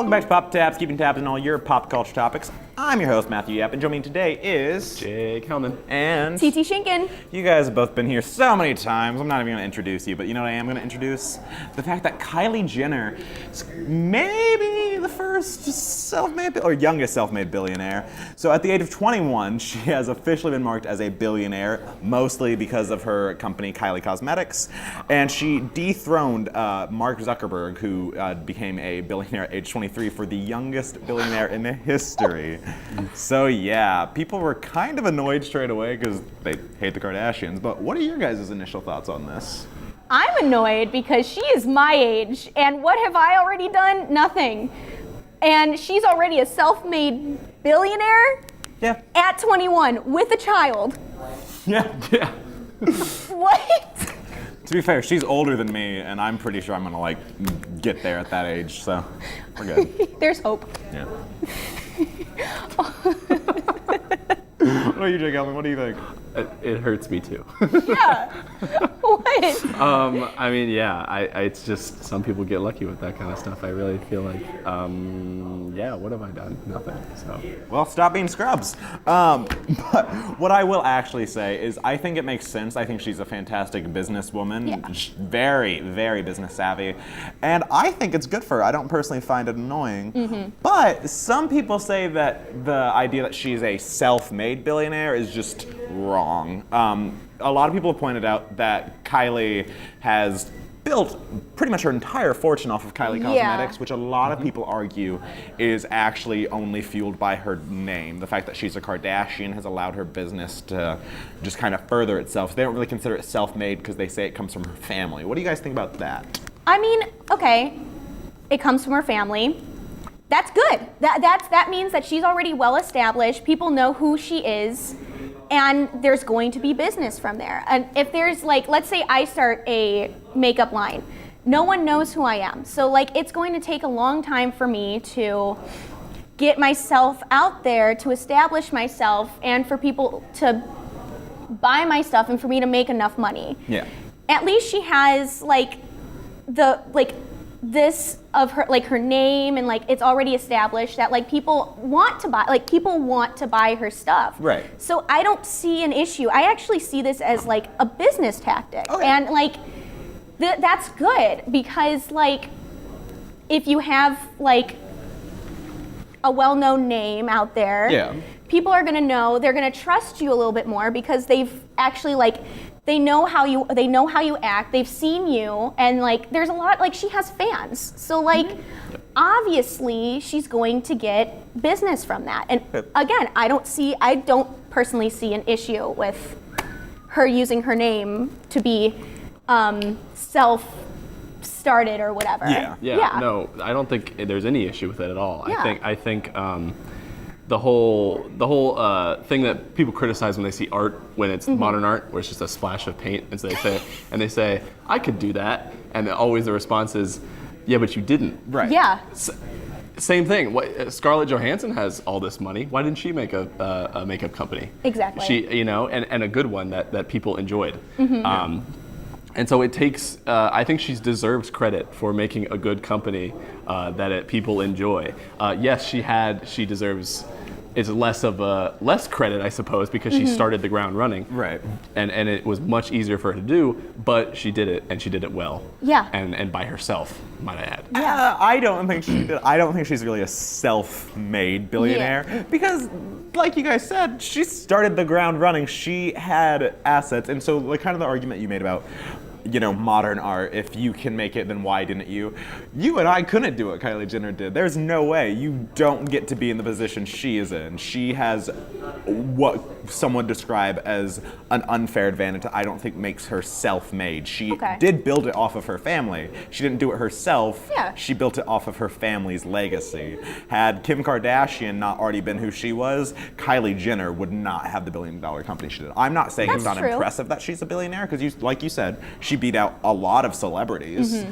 Welcome back to Pop Tabs, keeping tabs on all your pop culture topics. I'm your host, Matthew Yapp, and joining me today is... Jake Helman. And... TT Shinkan. You guys have both been here so many times, I'm not even going to introduce you, but you know what I am going to introduce? The fact that Kylie Jenner is maybe the first self-made, or youngest self-made billionaire. So at the age of 21, she has officially been marked as a billionaire, mostly because of her company, Kylie Cosmetics, and she dethroned Mark Zuckerberg, who became a billionaire at age 23 for the youngest billionaire in history. So yeah, people were kind of annoyed straight away because they hate the Kardashians, but what are your guys' initial thoughts on this? I'm annoyed because she is my age, and what have I already done? Nothing. And she's already a self-made billionaire Yeah. at 21 with a child. Yeah. What? To be fair, she's older than me, and I'm pretty sure I'm gonna get there at that age, so we're good. There's hope. Yeah. What about you, Jake Helman? What do you think? It hurts me too. Yeah. What? I mean, yeah, it's just some people get lucky with that kind of stuff. I really feel like, yeah, what have I done? Nothing. So. Well, stop being scrubs. But what I will actually say is I think it makes sense. I think she's a fantastic businesswoman. Yeah. Very, very business savvy. And I think it's good for her. I don't personally find it annoying. Mm-hmm. But some people say that the idea that she's a self-made billionaire is just wrong. A lot of people have pointed out that Kylie has built pretty much her entire fortune off of Kylie Cosmetics, which a lot of people argue is actually only fueled by her name. The fact that she's a Kardashian has allowed her business to just kind of further itself. They don't really consider it self-made because they say it comes from her family. What do you guys think about that? I mean, okay, it comes from her family. That's good. That means that she's already well established. People know who she is. And there's going to be business from there. And if there's let's say I start a makeup line, no one knows who I am. So it's going to take a long time for me to get myself out there, to establish myself, and for people to buy my stuff and for me to make enough money. Yeah. At least she has this of her her name, and it's already established that people want to buy her stuff. Right. So I don't see an issue. I actually see this as a business tactic. Okay. And that's good because if you have a well-known name out there, Yeah. people are gonna know, they're gonna trust you a little bit more because they've actually they know how you act, they've seen you, and there's a lot, she has fans. So obviously she's going to get business from that. And again, I don't personally see an issue with her using her name to be self-started or whatever. Yeah. No, I don't think there's any issue with it at all. Yeah. I think the whole thing that people criticize when they see art, when it's modern art, where it's just a splash of paint, and so they say, I could do that, and always the response is, yeah, but you didn't. Right. Yeah. Same thing. Scarlett Johansson has all this money. Why didn't she make a makeup company? Exactly. She, and a good one that people enjoyed. Mm-hmm. And so it takes, I think she deserves credit for making a good company that people enjoy. Yes, she deserves, it's less credit, I suppose, because she started the ground running. Right. And it was much easier for her to do, but she did it, and she did it well. Yeah. And by herself, might I add. Yeah. I don't think she's really a self-made billionaire because, like you guys said, she started the ground running. She had assets, and so kind of the argument you made about modern art, if you can make it, then why didn't you? You and I couldn't do what Kylie Jenner did. There's no way. You don't get to be in the position she is in. She has what some would describe as an unfair advantage that I don't think makes her self-made. She did build it off of her family. She didn't do it herself. Yeah. She built it off of her family's legacy. Had Kim Kardashian not already been who she was, Kylie Jenner would not have the billion-dollar company she did. I'm not saying it's not impressive that she's a billionaire, because like you said, she beat out a lot of celebrities,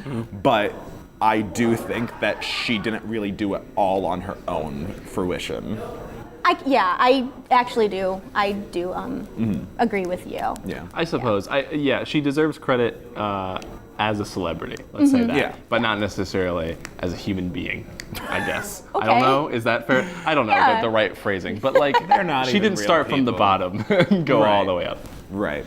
but I do think that she didn't really do it all on her own fruition. I actually do. I do agree with you. Yeah. I suppose. She deserves credit as a celebrity. Let's say that, Yeah. but not necessarily as a human being. I guess. I Okay. don't know. Is that fair? I don't know Yeah. the right phrasing, but like They're not she even didn't real start from the people. bottom and go all Right. the way up. Right.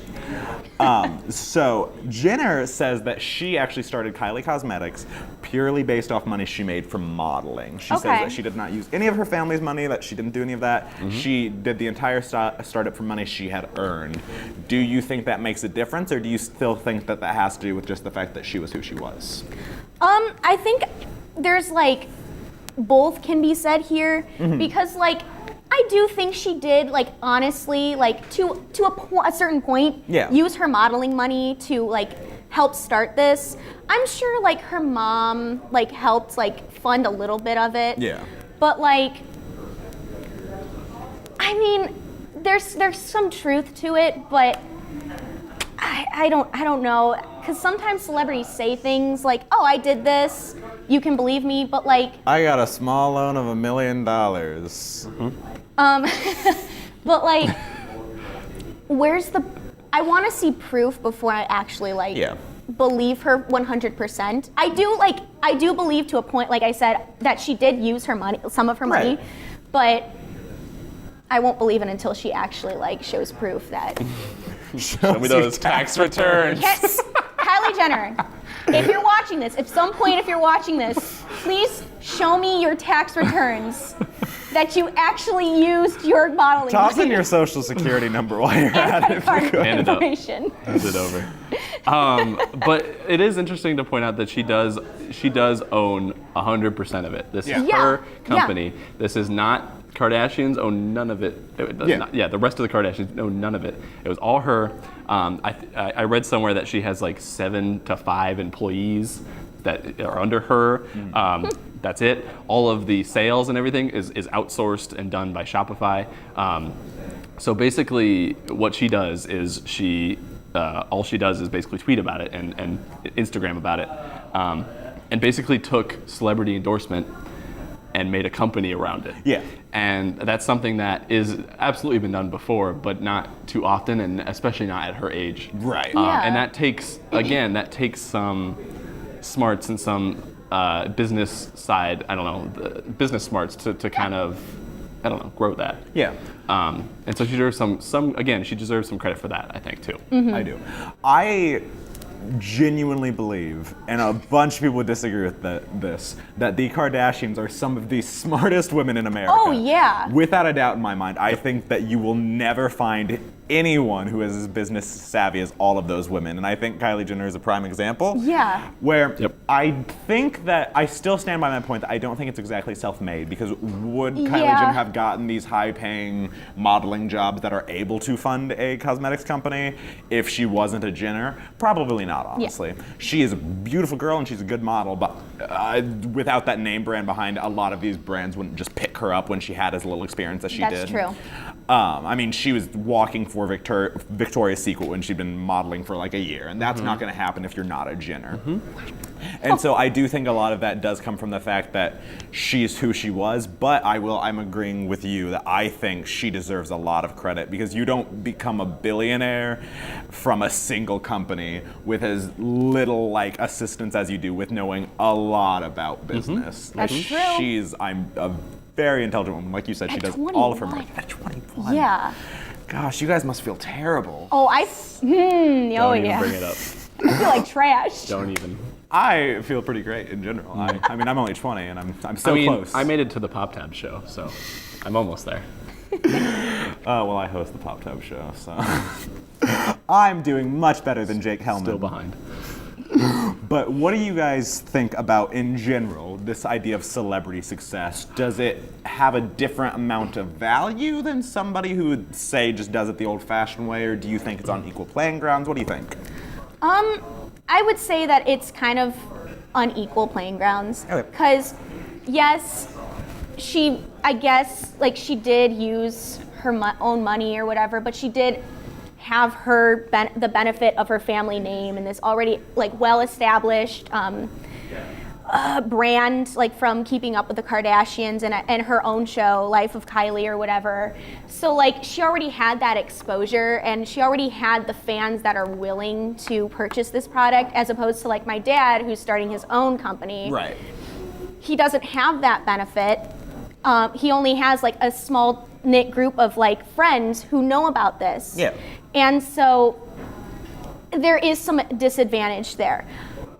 So Jenner says that she actually started Kylie Cosmetics purely based off money she made from modeling. She says Okay. that she did not use any of her family's money, that she didn't do any of that. She did the entire startup from money she had earned. Do you think that makes a difference, or do you still think that that has to do with just the fact that she was who she was? I think there's like both can be said here because like I do think she did like honestly like to a certain point use her modeling money to like help start this. I'm sure like her mom like helped like fund a little bit of it. Yeah. But like I mean there's some truth to it, but I don't know, because sometimes celebrities say things like, oh, I did this, you can believe me, but like, I got a small loan of $1 million. but like, where's the, I want to see proof before I actually like believe her 100%. I do believe to a point, like I said, that she did use her money, some of her money, but I won't believe it until she actually like shows proof that. Show me those tax returns. Kylie Jenner, if you're watching this, if you're watching this, please show me your tax returns that you actually used your modeling Toss in money your social security number while you're and at it. credit card Hand it up. information. Hand it over. But it is interesting to point out that she does own 100% of it. This is her company. This is not Kardashians own none of it. The rest of the Kardashians own none of it. It was all her. I read somewhere that she has like 7 to 5 employees that are under her. That's it. All of the sales and everything is outsourced and done by Shopify. So basically, what she does is all she does is basically tweet about it and Instagram about it, and basically took celebrity endorsement and made a company around it. Yeah. And that's something that is absolutely been done before, but not too often, and especially not at her age. Right. And that takes some smarts and some business side, business smarts to kind of, grow that. Yeah. And so she deserves she deserves some credit for that, I think, too. I do. I genuinely believe, and a bunch of people would disagree with this, that the Kardashians are some of the smartest women in America. Oh, yeah. Without a doubt in my mind. I think that you will never find anyone who is as business savvy as all of those women. And I think Kylie Jenner is a prime example. Yeah. Where I think that I still stand by my point that I don't think it's exactly self-made, because would Kylie Jenner have gotten these high-paying modeling jobs that are able to fund a cosmetics company if she wasn't a Jenner? Probably not, honestly. Yeah. She is a beautiful girl and she's a good model, but without that name brand behind, a lot of these brands wouldn't just pick her up when she had as little experience as she did. That's true. I mean, she was walking for Victoria's Secret when she'd been modeling for like a year, and that's not going to happen if you're not a Jenner. And so I do think a lot of that does come from the fact that she's who she was, but I'm agreeing with you that I think she deserves a lot of credit, because you don't become a billionaire from a single company with as little like assistance as you do with knowing a lot about business. That's true. I'm a very intelligent woman. Like you said, she does 21. all of her money. At 21. Yeah. Gosh, you guys must feel terrible. Oh, Don't even yeah. bring it up. I feel like trash. Don't even. I feel pretty great in general. I mean, I'm only 20 and I'm so close. I made it to the Pop Tab show, so I'm almost there. Well, I host the Pop Tab show, so I'm doing much better than Jake Helman. Still behind. But what do you guys think about, in general, this idea of celebrity success? Does it have a different amount of value than somebody who would say just does it the old-fashioned way, or do you think it's on equal playing grounds? What do you think? I would say that it's kind of unequal playing grounds. Because, yes, she did use her own money or whatever, but she did have the benefit of her family name and this already like well-established brand, like from Keeping Up with the Kardashians and her own show, Life of Kylie or whatever. So like she already had that exposure and she already had the fans that are willing to purchase this product, as opposed to like my dad who's starting his own company. Right. He doesn't have that benefit. He only has like a small knit group of like friends who know about this. Yeah. And so there is some disadvantage there.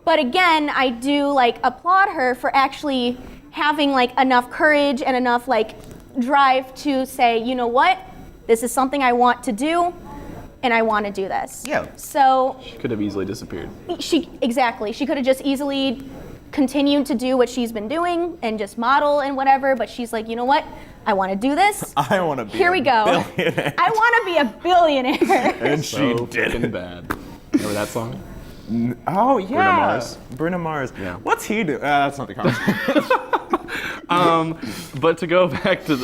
But again, I do like applaud her for actually having like enough courage and enough like drive to say, you know what, this is something I want to do, and I want to do this. Yeah. So She could have easily disappeared. she could have just easily continued to do what she's been doing and just model and whatever. But she's like, you know what, I want to do this. I want to be Here we go. billionaire. I want to be a billionaire. And she So did freaking it. bad. Remember that song? Oh, yeah. Mars. Bruno Mars. Yeah. What's he do? That's not the conversation. But to go back to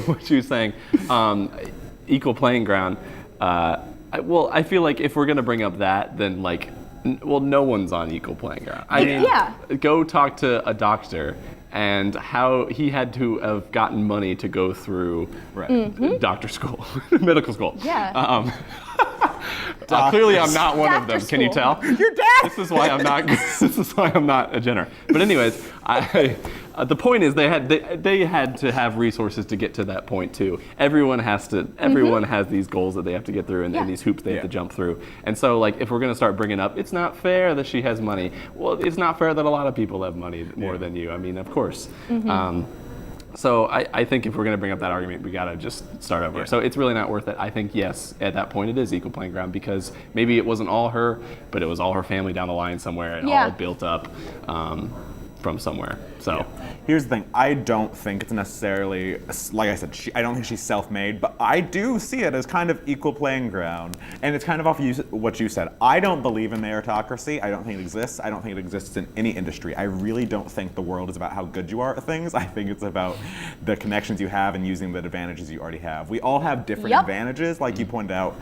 what you were saying, equal playing ground. I feel like if we're gonna bring up that, then like, no one's on equal playing ground. I mean, Yeah. go talk to a doctor and how he had to have gotten money to go through doctor school, medical school. Yeah. Clearly, I'm not one of Doctor them. Can you school. tell? Your dad! This is why I'm not. This is why I'm not a Jenner. But anyways, the point is they had to have resources to get to that point too. Everyone has to. Everyone has these goals that they have to get through and, Yeah. these hoops they have to Yeah. jump through. And so, like, if we're gonna start bringing up, it's not fair that she has money. Well, it's not fair that a lot of people have money more than you. I mean, of course. So I think if we're going to bring up that argument, we got to just start over. Yeah. So it's really not worth it. I think, yes, at that point it is equal playing ground because maybe it wasn't all her, but it was all her family down the line somewhere and Yeah. all built up from somewhere. So Here's the thing. I don't think it's necessarily, like I said, I don't think she's self-made, but I do see it as kind of equal playing ground. And it's kind of off what you said. I don't believe in meritocracy. I don't think it exists. I don't think it exists in any industry. I really don't think the world is about how good you are at things. I think it's about the connections you have and using the advantages you already have. We all have different Yep. advantages, like you pointed out.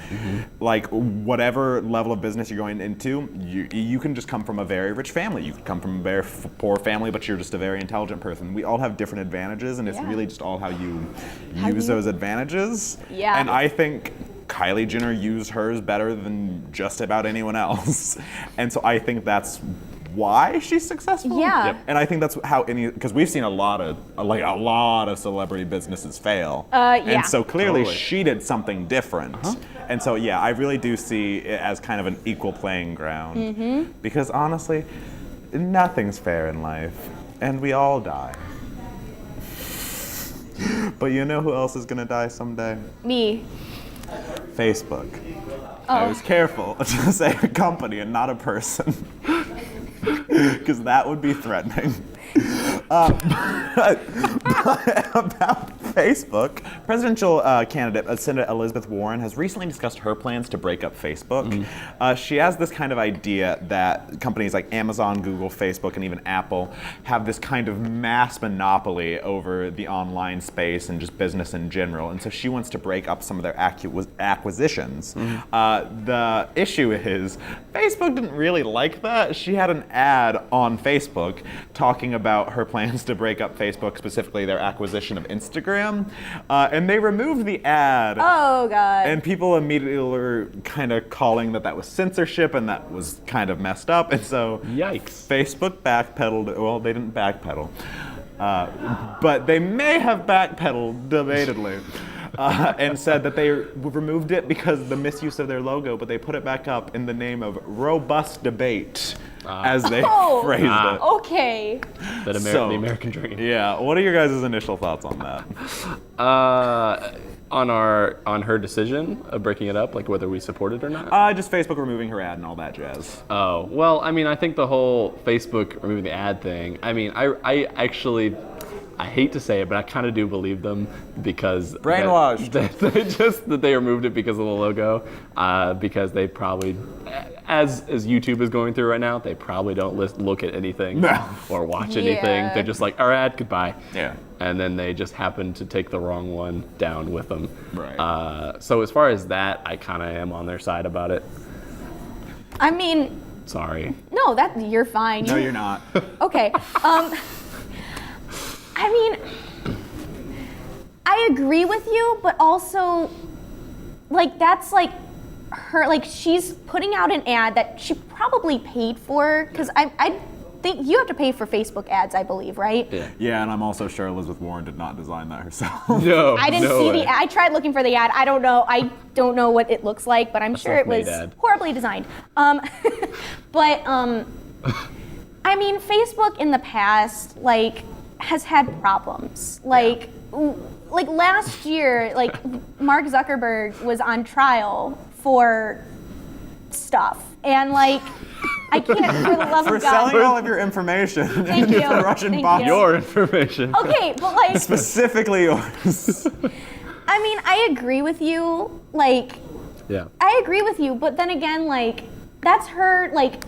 Like whatever level of business you're going into, you can just come from a very rich family. You could come from a very poor family, but you're just a very intelligent person. We all have different advantages, and it's Yeah. really just all how you How use you- those advantages. Yeah. And I think Kylie Jenner used hers better than just about anyone else. And so I think that's why she's successful. Yeah. Yep. And I think that's how because we've seen a lot of celebrity businesses fail. Yeah. And so clearly Totally. she did something different. And so yeah, I really do see it as kind of an equal playing ground. Because honestly, nothing's fair in life. And we all die. But you know who else is gonna die someday? Me. Facebook. I was careful to say a company and not a person. Because that would be threatening. But about Facebook, presidential candidate Senator Elizabeth Warren has recently discussed her plans to break up Facebook. She has this kind of idea that companies like Amazon, Google, Facebook, and even Apple have this kind of mass monopoly over the online space and just business in general. And so she wants to break up some of their acquisitions. The issue is Facebook didn't really like that. She had an ad on Facebook talking about her plans to break up Facebook, specifically their acquisition of Instagram, and they removed the ad. Oh God. And people immediately were kind of calling that was censorship and that was kind of messed up. And so yikes. Facebook backpedaled. Well, they didn't backpedal, but they may have backpedaled debatedly. And said that they removed it because of the misuse of their logo, but they put it back up in the name of robust debate, as they phrased it. Okay. The American dream. Yeah, what are your guys' initial thoughts on that? On her decision of breaking it up, like whether we support it or not. Just Facebook removing her ad and all that jazz. Oh, well, I mean, I think the whole Facebook removing the ad thing, I mean, I actually, I hate to say it, but I kind of do believe them because Brainwashed. that they removed it because of the logo, because they probably, as YouTube is going through right now, they probably don't look at anything or watch anything. Yeah. They're just like, our ad, goodbye. Yeah. And then they just happen to take the wrong one down with them. Right. So as far as that, I kind of am on their side about it. I mean, Sorry. No, you're fine. No, you're not. Okay. I mean, I agree with you, but also, like, that's like her, like, she's putting out an ad that she probably paid for, because I think you have to pay for Facebook ads, I believe, right? Yeah, and I'm also sure Elizabeth Warren did not design that herself. No, I didn't see the ad. I tried looking for the ad. I don't know what it looks like, but I'm sure it was horribly designed. But I mean, Facebook in the past, like, has had problems. Like last year, like, Mark Zuckerberg was on trial for stuff, and like, I can't, for the love For of God. selling all of your information Thank you. for Russian Thank bots. you. Your information. Okay, but like, Specifically yours. I mean, I agree with you. Like, Yeah. I agree with you, but then again, like, that's her, like,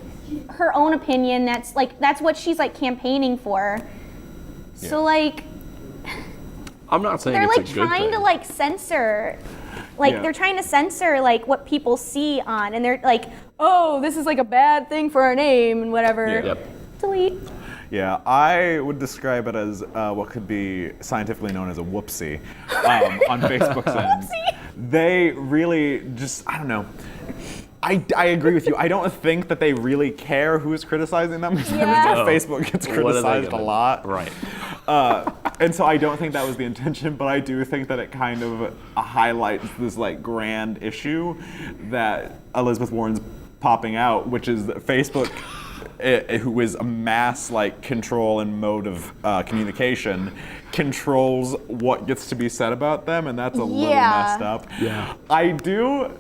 her own opinion. That's what she's like campaigning for. So like, I'm not saying they're it's like a good trying thing. to like censor, like Yeah. they're trying to censor like what people see on, and they're like, oh, this is like a bad thing for our name and whatever. Yeah. Yep. Delete. Yeah, I would describe it as what could be scientifically known as a whoopsie on Facebook's end. They really just, I don't know. I agree with you. I don't think that they really care who's criticizing them. Because Yeah. Facebook gets What are they criticized a gonna- lot. Right. And so I don't think that was the intention, but I do think that it kind of highlights this like grand issue that Elizabeth Warren's popping out, which is that Facebook, who is a mass like control and mode of communication, controls what gets to be said about them, and that's a little messed up. Yeah.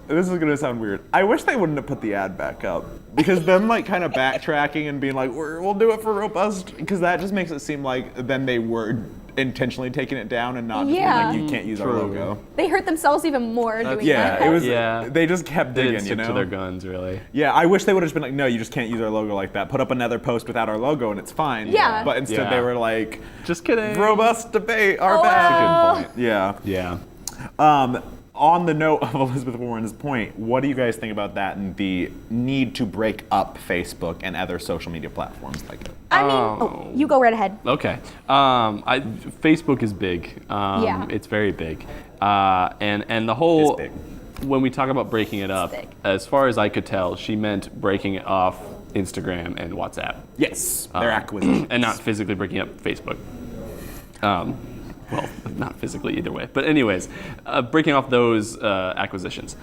This is gonna sound weird. I wish they wouldn't have put the ad back up, because them like kind of backtracking and being like, we'll do it for robust, because that just makes it seem like then they were intentionally taking it down and not just being like, you can't use our logo. They hurt themselves even more doing that. Yeah, it was. Yeah. They just kept They digging, didn't you stick know. to their guns, really. Yeah, I wish they would have just been like, no, you just can't use our logo like that. Put up another post without our logo and it's fine. Yeah. But instead Yeah. they were like, Just kidding. robust debate, our Oh, bad. Good point. Yeah. Yeah. On the note of Elizabeth Warren's point, what do you guys think about that and the need to break up Facebook and other social media platforms like it? I mean, you go right ahead. Okay. Facebook is big. Yeah. It's very big. And the whole, It's when we talk about breaking it up, big. as far as I could tell, she meant breaking it off Instagram and WhatsApp. Yes, their acquisition. And not physically breaking up Facebook. Well, not physically either way. But anyways, breaking off those acquisitions.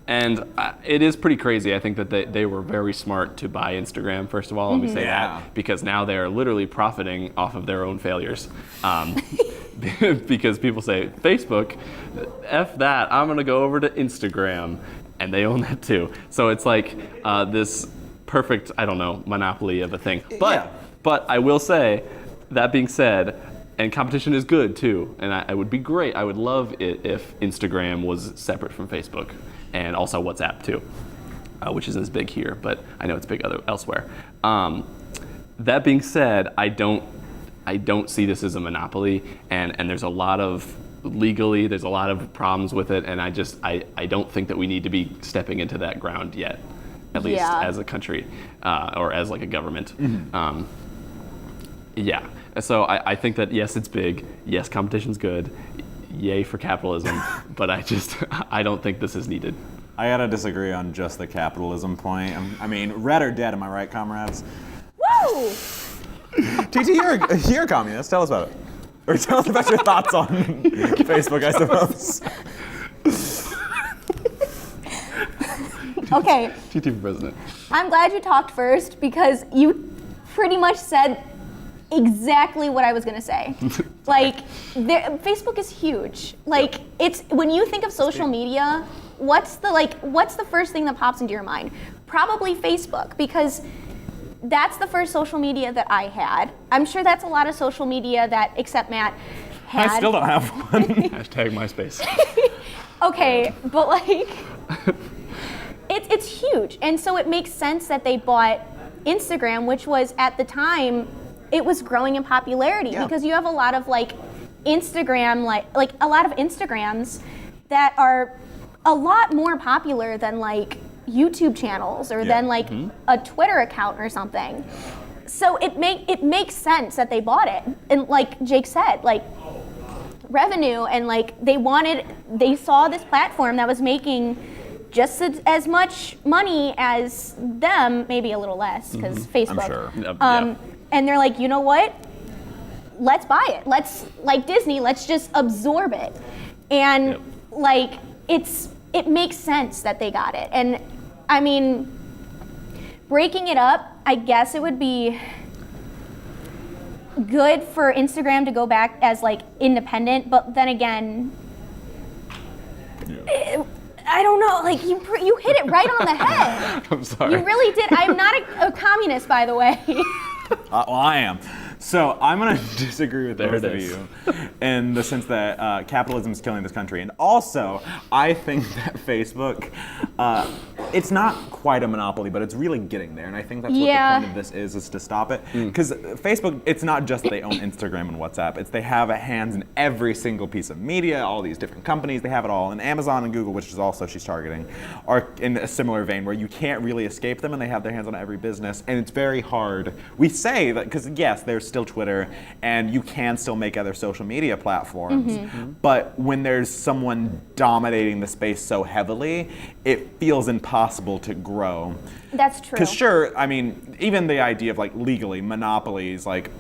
And it is pretty crazy. I think that they were very smart to buy Instagram, first of all. Let me say Yeah. that. Because now they are literally profiting off of their own failures. Because people say, Facebook, F that, I'm going to go over to Instagram. And they own that too. So it's like this perfect, I don't know, monopoly of a thing. But I will say, that being said, and competition is good too, and it would be great. I would love it if Instagram was separate from Facebook, and also WhatsApp too, which isn't as big here, but I know it's big elsewhere. That being said, I don't see this as a monopoly, and there's a lot of legally, there's a lot of problems with it, and I don't think that we need to be stepping into that ground yet, at least as a country or as like a government. Yeah. So I think that, yes, it's big. Yes, competition's good. Yay for capitalism. But I don't think this is needed. I gotta disagree on just the capitalism point. I mean, red or dead, am I right, comrades? Woo! TT, you're a communist. Tell us about it. Or tell us about your thoughts on Facebook, I suppose. Okay, TT for president. I'm glad you talked first because you pretty much said exactly what I was gonna say. Like, Facebook is huge. Like, it's when you think of social media, what's the first thing that pops into your mind? Probably Facebook, because that's the first social media that I had. I'm sure that's a lot of social media that, except Matt, had. I still don't have one. Hashtag MySpace. Okay, but like, it's huge, and so it makes sense that they bought Instagram, which was at the time, it was growing in popularity because you have a lot of like Instagram, like a lot of Instagrams that are a lot more popular than like YouTube channels or then like a Twitter account or something. So it makes sense that they bought it. And like Jake said, like revenue, and like they saw this platform that was making just as much money as them, maybe a little less because Facebook. I'm sure. And they're like, you know what? Let's buy it. Let's, like Disney, let's just absorb it. And like it makes sense that they got it. And I mean, breaking it up, I guess it would be good for Instagram to go back as like independent, but then again, I don't know, like you hit it right on the head. I'm sorry. You really did. I'm not a communist, by the way. Well, I am. So I'm going to disagree with both of is. you in the sense that capitalism is killing this country. And also, I think that Facebook, it's not quite a monopoly, but it's really getting there. And I think that's what the point of this is to stop it. Because Facebook, it's not just that they own Instagram and WhatsApp. It's they have a hands in every single piece of media, all these different companies. They have it all. And Amazon and Google, which is also she's targeting, are in a similar vein where you can't really escape them and they have their hands on every business. And it's very hard. We say that, because yes, there's still Twitter, and you can still make other social media platforms. But when there's someone dominating the space so heavily, it feels impossible to grow. That's true. Because sure, I mean, even the idea of like legally monopolies, like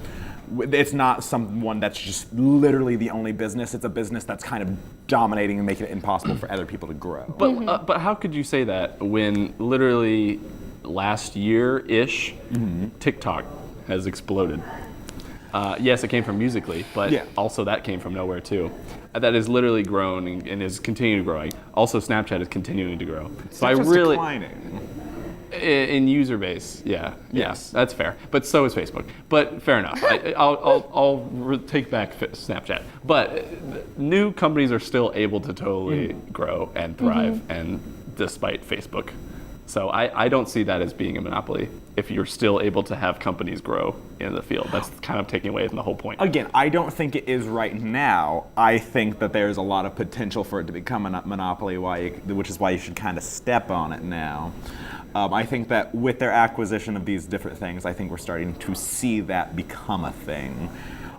it's not someone that's just literally the only business. It's a business that's kind of dominating and making it impossible for other people to grow. But how could you say that when literally last year-ish, TikTok has exploded? Yes, it came from Musical.ly, but also that came from nowhere too. That has literally grown and is continuing growing. Also, Snapchat is continuing to grow. So I really declining. In user base, yes, that's fair. But so is Facebook. But fair enough. I'll take back Snapchat. But new companies are still able to totally grow and thrive, and despite Facebook. So I don't see that as being a monopoly if you're still able to have companies grow in the field. That's kind of taking away from the whole point. Again, I don't think it is right now. I think that there's a lot of potential for it to become a monopoly, which is why you should kind of step on it now. I think that with their acquisition of these different things, I think we're starting to see that become a thing.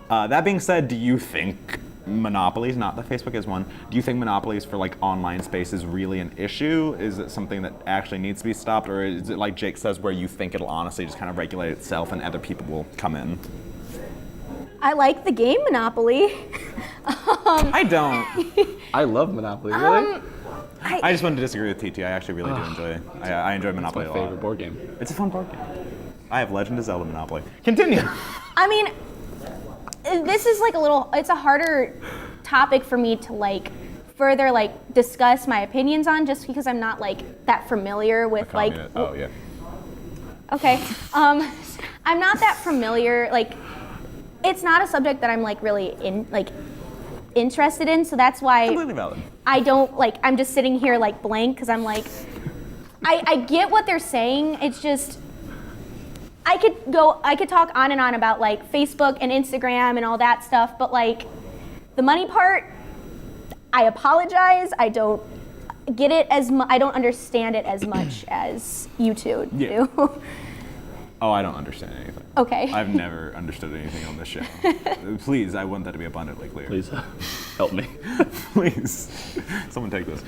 That being said, do you think monopolies, not that Facebook is one, do you think monopolies for like online space is really an issue? Is it something that actually needs to be stopped, or is it like Jake says where you think it'll honestly just kind of regulate itself and other people will come in? I like the game Monopoly. I don't. I love Monopoly, really? I just wanted to disagree with TT. I actually really do enjoy it. I enjoy Monopoly It's my a lot. favorite board game. It's a fun board game. I have Legend of Zelda Monopoly. Continue. I mean, this is like it's a harder topic for me to like further like discuss my opinions on, just because I'm not like that familiar with like. Oh yeah. Okay. I'm not that familiar. Like, it's not a subject that I'm like really interested in, so that's why Completely valid. I don't like. I'm just sitting here like blank because I'm like, I get what they're saying. It's just. I could talk on and on about like Facebook and Instagram and all that stuff, but like the money part, I apologize. I don't get it I don't understand it as much as you two do. Oh, I don't understand anything. Okay. I've never understood anything on this show. Please, I want that to be abundantly clear. Please help me. Please. Someone take this.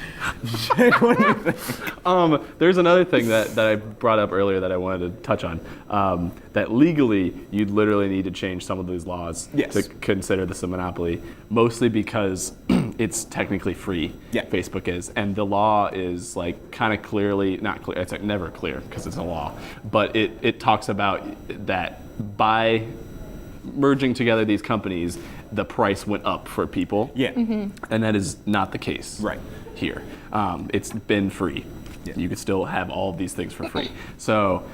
Jake, what do you think? There's another thing that I brought up earlier that I wanted to touch on. That legally, you'd literally need to change some of these laws to consider this a monopoly, mostly because it's technically free. Yeah. Facebook is, and the law is like kind of clearly not clear. It's like never clear because it's a law, but it talks about that by merging together these companies, the price went up for people. Yeah. And that is not the case Right. here. It's been free. Yeah. You could still have all of these things for free. So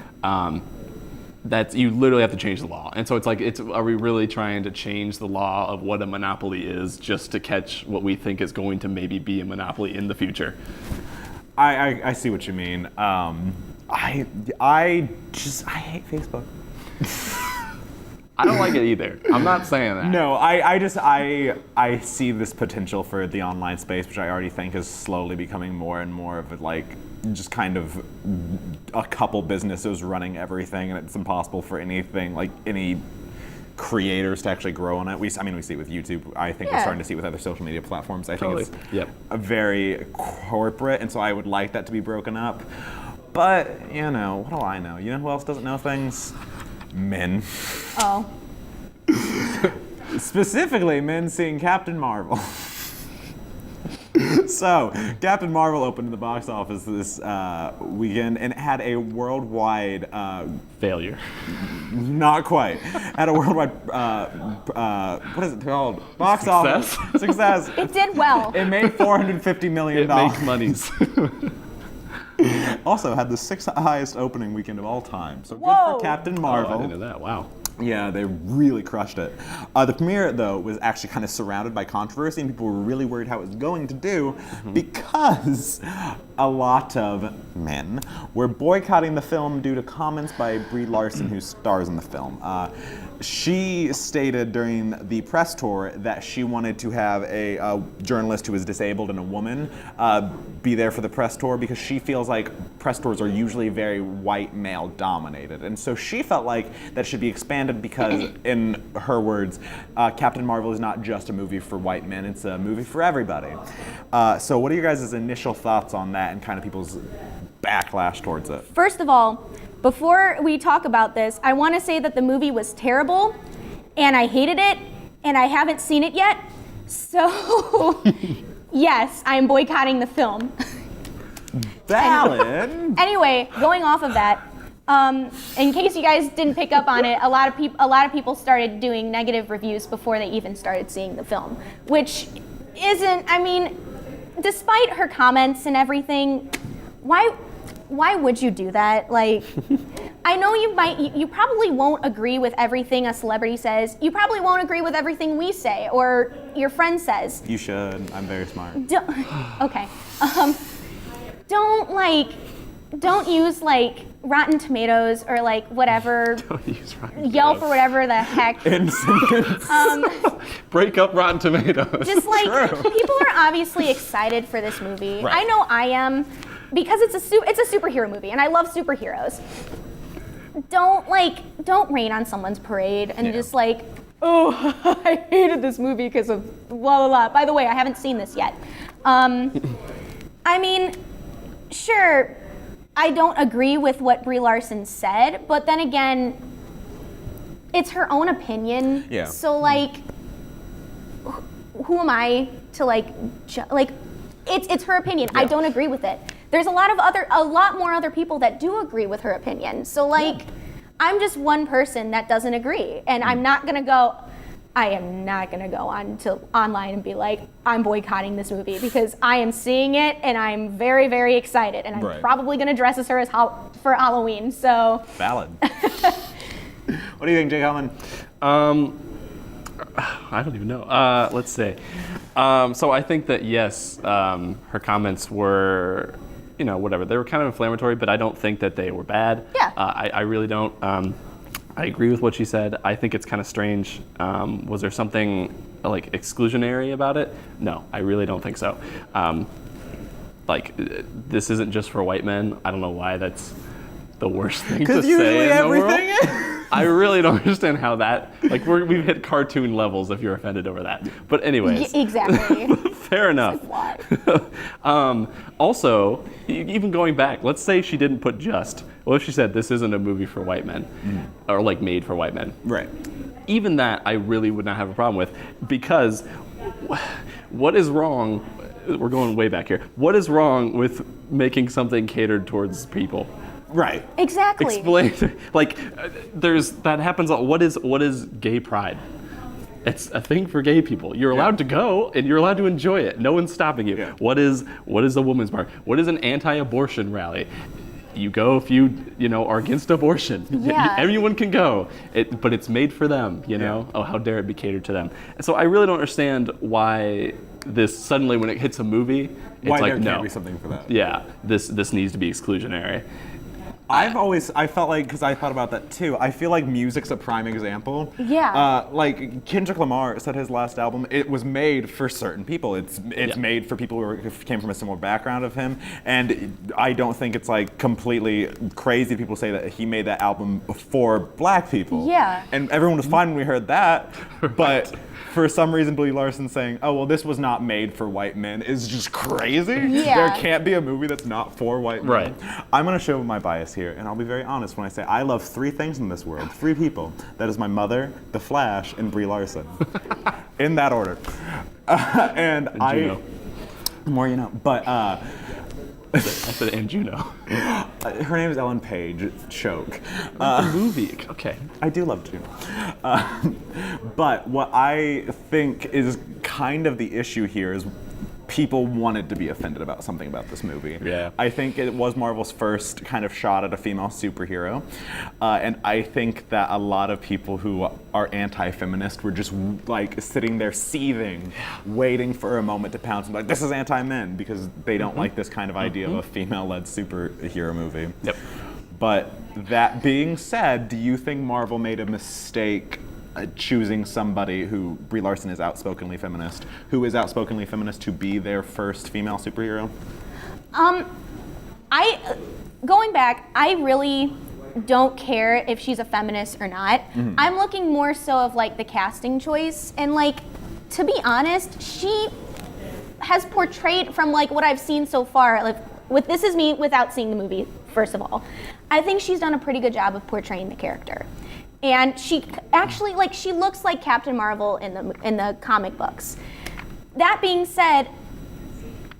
that's, you literally have to change the law. And so it's like, are we really trying to change the law of what a monopoly is just to catch what we think is going to maybe be a monopoly in the future? I see what you mean. I hate Facebook. I don't like it either. I'm not saying that. No, I see this potential for the online space, which I already think is slowly becoming more and more of just kind of a couple businesses running everything, and it's impossible for anything any creators to actually grow on it. We see it with YouTube. I think we're starting to see it with other social media platforms. I think it's a very corporate, and so I would like that to be broken up. But what do I know? You know who else doesn't know things? Men. Oh. Specifically, men seeing Captain Marvel. So, Captain Marvel opened in the box office this weekend and had a worldwide failure. Not quite. Had a worldwide what is it called? Box office success. It did well. It made $450 million. It makes monies. Also had the 6th highest opening weekend of all time. So good Whoa. for Captain Marvel. Oh, I didn't know that. Wow. Yeah, they really crushed it. The premiere, though, was actually kind of surrounded by controversy, and people were really worried how it was going to do because a lot of men were boycotting the film due to comments by Brie Larson, who stars in the film. She stated during the press tour that she wanted to have a journalist who is disabled and a woman be there for the press tour because she feels like press tours are usually very white male dominated. And so she felt like that should be expanded because, in her words, Captain Marvel is not just a movie for white men, it's a movie for everybody. So what are your guys' initial thoughts on that and kind of people's backlash towards it? First of all, before we talk about this, I want to say that the movie was terrible, and I hated it, and I haven't seen it yet. So, yes, I am boycotting the film. Valid. Anyway, going off of that, in case you guys didn't pick up on it, a lot of people started doing negative reviews before they even started seeing the film, which isn't. I mean, despite her comments and everything, why would you do that? Like, I know you probably won't agree with everything a celebrity says. You probably won't agree with everything we say or your friend says. You should. I'm very smart. Okay. Don't use Rotten Tomatoes or whatever. Don't use Rotten Yelp Tomatoes. or whatever the heck. Break up Rotten Tomatoes. Just people are obviously excited for this movie. Right. I know I am. Because it's a superhero movie, and I love superheroes. Don't rain on someone's parade and just oh, I hated this movie because of blah blah blah. By the way, I haven't seen this yet. I mean, sure, I don't agree with what Brie Larson said, but then again, it's her own opinion. Yeah. So who am I to it's her opinion. Yeah. I don't agree with it. There's a lot more other people that do agree with her opinion. So I'm just one person that doesn't agree, and I am not gonna go on to online and be like, I'm boycotting this movie because I am seeing it and I'm very, very excited, and I'm probably gonna dress as her for Halloween. So valid. What do you think, Jake Helman? I don't even know. Let's see. So I think that yes, her comments were, whatever. They were kind of inflammatory, but I don't think that they were bad. Yeah. I really don't. I agree with what she said. I think it's kind of strange. Was there something exclusionary about it? No, I really don't think so. This isn't just for white men. I don't know why that's the worst thing to say in the world. I really don't understand how that, we've hit cartoon levels if you're offended over that. But anyways. Exactly. Fair enough. Why? Also, even going back, let's say she didn't put just. What if she said this isn't a movie for white men? Or made for white men? Right. Even that I really would not have a problem with, because what is wrong, we're going way back here, what is wrong with making something catered towards people? Right. Exactly. Explain. That happens. What is gay pride? It's a thing for gay people. You're allowed to go and you're allowed to enjoy it. No one's stopping you. Yeah. What is a woman's march? What is an anti-abortion rally? You go if you are against abortion. Yeah. Everyone can go. But it's made for them. Yeah. Oh, how dare it be catered to them? And so I really don't understand why this suddenly, when it hits a movie, it's why there no. can't be something for that. Yeah. This needs to be exclusionary. I felt like, because I thought about that too, I feel like music's a prime example. Yeah. Like Kendrick Lamar said his last album, it was made for certain people. It's made for people who came from a similar background of him, and I don't think it's like completely crazy people say that he made that album for black people. Yeah. And everyone was fine when we heard that, but for some reason, Brie Larson saying, "Oh well, this was not made for white men," is just crazy. Yeah. There can't be a movie that's not for white men. Right. I'm gonna show my bias here, and I'll be very honest when I say I love 3 things in this world, 3 people. That is my mother, The Flash, and Brie Larson, in that order. And Juno. The more you know. But I said and Juno. her name is Ellen Page. Choke. The movie. Okay. I do love Juno. But what I think is kind of the issue here is people wanted to be offended about something about this movie. Yeah. I think it was Marvel's first kind of shot at a female superhero. And I think that a lot of people who are anti-feminist were just like sitting there seething, waiting for a moment to pounce and be like, this is anti-men, because they don't like this kind of idea of a female-led superhero movie. Yep. But that being said, do you think Marvel made a mistake choosing somebody who, Brie Larson is outspokenly feminist, who is outspokenly feminist to be their first female superhero? Going back, I really don't care if she's a feminist or not. I'm looking more so of like the casting choice, and like, to be honest, she has portrayed, from like what I've seen so far, like this is me without seeing the movie, first of all, I think she's done a pretty good job of portraying the character. And she actually, like, she looks like Captain Marvel in the comic books. That being said,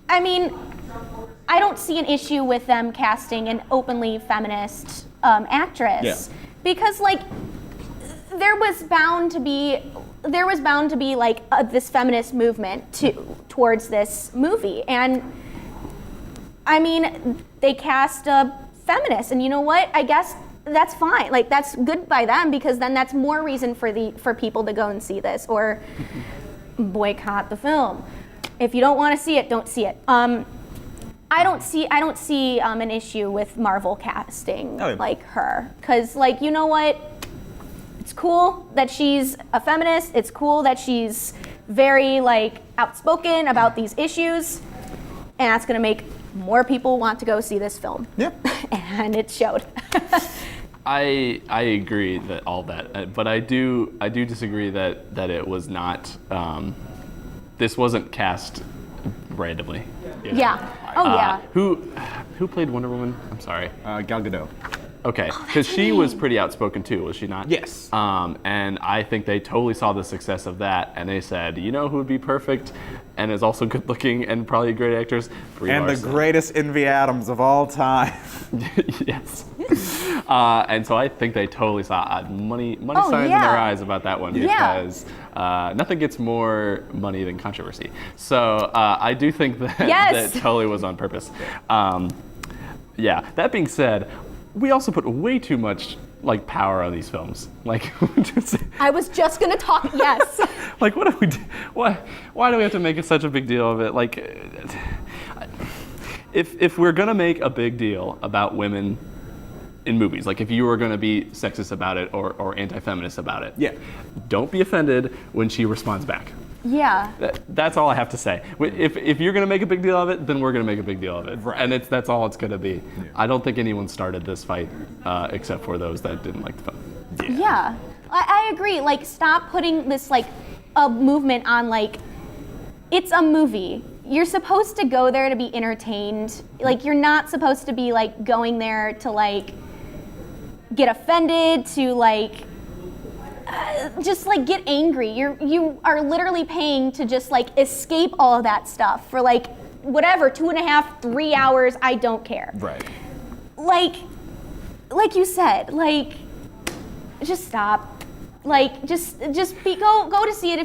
I mean, I don't see an issue with them casting an openly feminist actress. Yeah. Because, like, there was bound to be like this feminist movement towards this movie. And I mean, they cast a feminist, and you know what? I guess that's fine. Like, that's good by them, because then that's more reason for people to go and see this or boycott the film. If you don't want to see it, don't see it. I don't see an issue with Marvel casting like her, because, like, you know what? It's cool that she's a feminist. It's cool that she's very, like, outspoken about these issues, and that's gonna make more people want to go see this film. Yep. And it showed. I agree that all that, but I do disagree that it was not. This wasn't cast randomly. You know? Yeah. Oh yeah. Who played Wonder Woman? I'm sorry. Gal Gadot. Okay, because she was pretty outspoken too, was she not? Yes. And I think they totally saw the success of that, and they said, you know who would be perfect, and is also good looking and probably a great actress? Brie And Larson. the greatest Envy Adams of all time. Yes. And so I think they totally saw money signs in their eyes about that one, because nothing gets more money than controversy. So I do think that that totally was on purpose. Yeah. That being said, we also put way too much like power on these films. Like, I was just gonna talk. Yes. Like, what do we do? Why do we have to make such a big deal of it? Like, if we're gonna make a big deal about women in movies, like if you were gonna be sexist about it or anti-feminist about it, don't be offended when she responds back. Yeah. That's all I have to say. If you're going to make a big deal of it, then we're going to make a big deal of it. Right. And that's all it's going to be. Yeah. I don't think anyone started this fight except for those that didn't like the film. Yeah. I agree. Like, stop putting this, like, a movement on, like, it's a movie. You're supposed to go there to be entertained. Like, you're not supposed to be, like, going there to, like, get offended, to, like, just like get angry. You are literally paying to just like escape all of that stuff for like whatever 2.5, 3 hours. I don't care. Right. Like you said, like, just stop. Like, just go to see it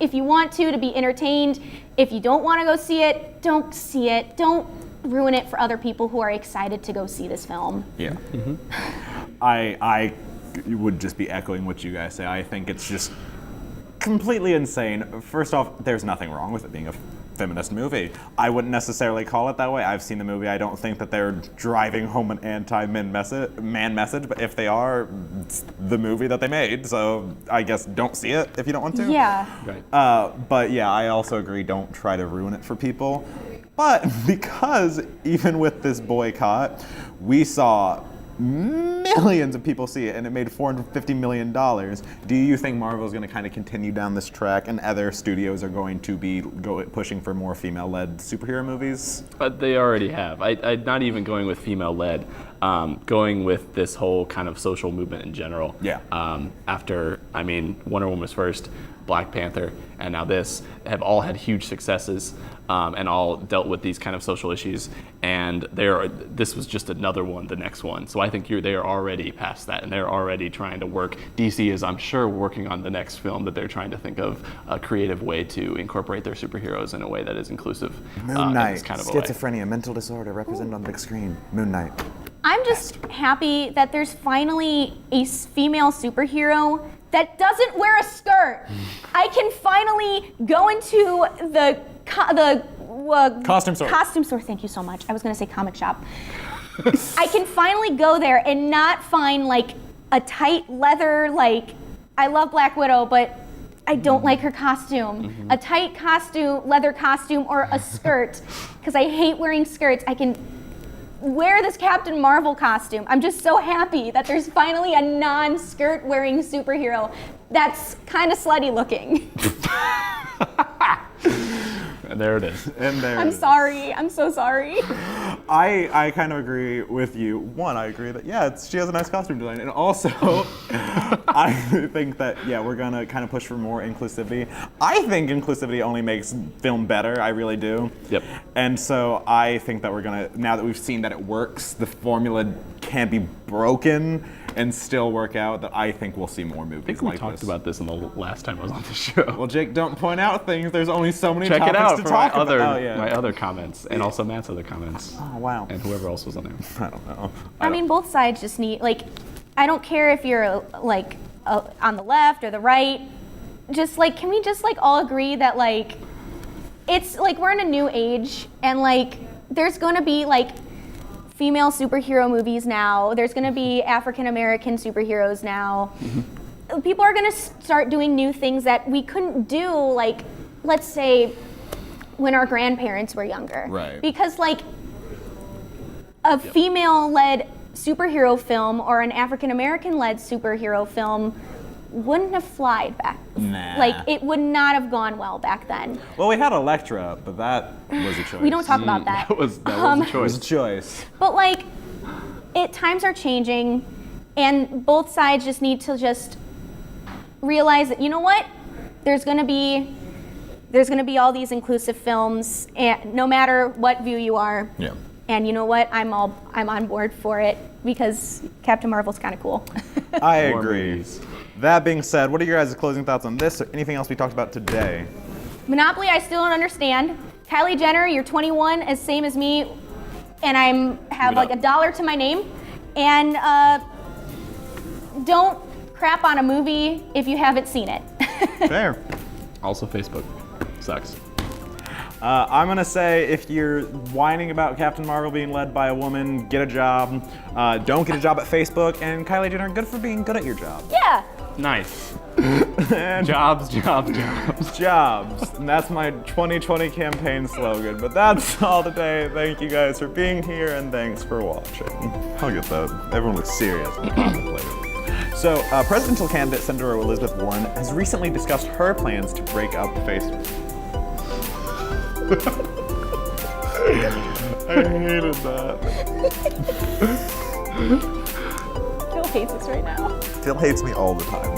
if you want to be entertained. If you don't want to go see it, don't see it. Don't ruin it for other people who are excited to go see this film. Yeah. Mm-hmm. I would just be echoing what you guys say. I think it's just completely insane. First off, there's nothing wrong with it being a feminist movie. I wouldn't necessarily call it that way. I've seen the movie. I don't think that they're driving home an anti-man message, but if they are, it's the movie that they made. So I guess don't see it if you don't want to. Yeah. Right. But yeah, I also agree, don't try to ruin it for people. But because even with this boycott, we saw millions of people see it, and it made $450 million. Do you think Marvel is going to kind of continue down this track, and other studios are going to be pushing for more female-led superhero movies? But they already have. I'm not even going with female-led. Going with this whole kind of social movement in general. Yeah. After, Wonder Woman was first, Black Panther, and now this have all had huge successes, and all dealt with these kind of social issues. And this was just another one, the next one. So I think they are already past that, and they're already trying to work. DC is, I'm sure, working on the next film that they're trying to think of a creative way to incorporate their superheroes in a way that is inclusive. Moon Knight, in this kind of a way. schizophrenia, mental disorder represented on the big screen. Moon Knight. I'm just happy that there's finally a female superhero that doesn't wear a skirt. I can finally go into the Costume store. Costume store. Thank you so much. I was gonna say comic shop. I can finally go there and not find like a tight leather, like, I love Black Widow, but I don't like her costume. Mm-hmm. A tight costume, leather costume, or a skirt, because I hate wearing skirts. I can wear this Captain Marvel costume. I'm just so happy that there's finally a non-skirt wearing superhero that's kind of slutty looking. And there it is. I'm sorry. I'm so sorry. I kind of agree with you. One, I agree that, yeah, she has a nice costume design. And also, I think that, yeah, we're going to kind of push for more inclusivity. I think inclusivity only makes film better. I really do. Yep. And so I think that we're going to, now that we've seen that it works, the formula can't be broken and still work out, that I think we'll see more movies I think we like talked this. about this in the last time I was on the show. Well, Jake, don't point out things. There's only so many Check it topics out to for talk my about. my other comments, and also Matt's other comments, Oh, wow. and whoever else was on there. I don't know. I mean, both sides just need, like, I don't care if you're, like, on the left or the right. Just, like, can we just, like, all agree that, like, it's, like, we're in a new age, and, like, there's going to be, like, female superhero movies now. There's going to be African American superheroes now. Mm-hmm. People are going to start doing new things that we couldn't do, like, let's say, when our grandparents were younger. Right. Because, like, a female-led superhero film or an African American-led superhero film wouldn't have flied back. Nah. Like, it would not have gone well back then. Well, we had Elektra, but that was a choice. We don't talk about that. That was a It was choice. a choice. But, like, times are changing, and both sides just need to just realize that, you know what? There's gonna be all these inclusive films, and no matter what view you are. Yeah. And you know what? I'm on board for it because Captain Marvel's kind of cool. I More agree. movies. That being said, what are your guys' closing thoughts on this or anything else we talked about today? Monopoly, I still don't understand. Kylie Jenner, you're 21, as same as me, and have it like up. $1 to my name. And don't crap on a movie if you haven't seen it. Fair. Also, Facebook sucks. I'm gonna say if you're whining about Captain Marvel being led by a woman, get a job. Don't get a job at Facebook. And Kylie Jenner, good for being good at your job. Yeah. Nice. And Jobs. jobs. And that's my 2020 campaign slogan. But that's all today. Thank you guys for being here, and thanks for watching. I'll get that. Everyone looks serious and contemplative. So, presidential candidate Senator Elizabeth Warren has recently discussed her plans to break up Facebook. I hated that. Phil hates us right now. Phil hates me all the time.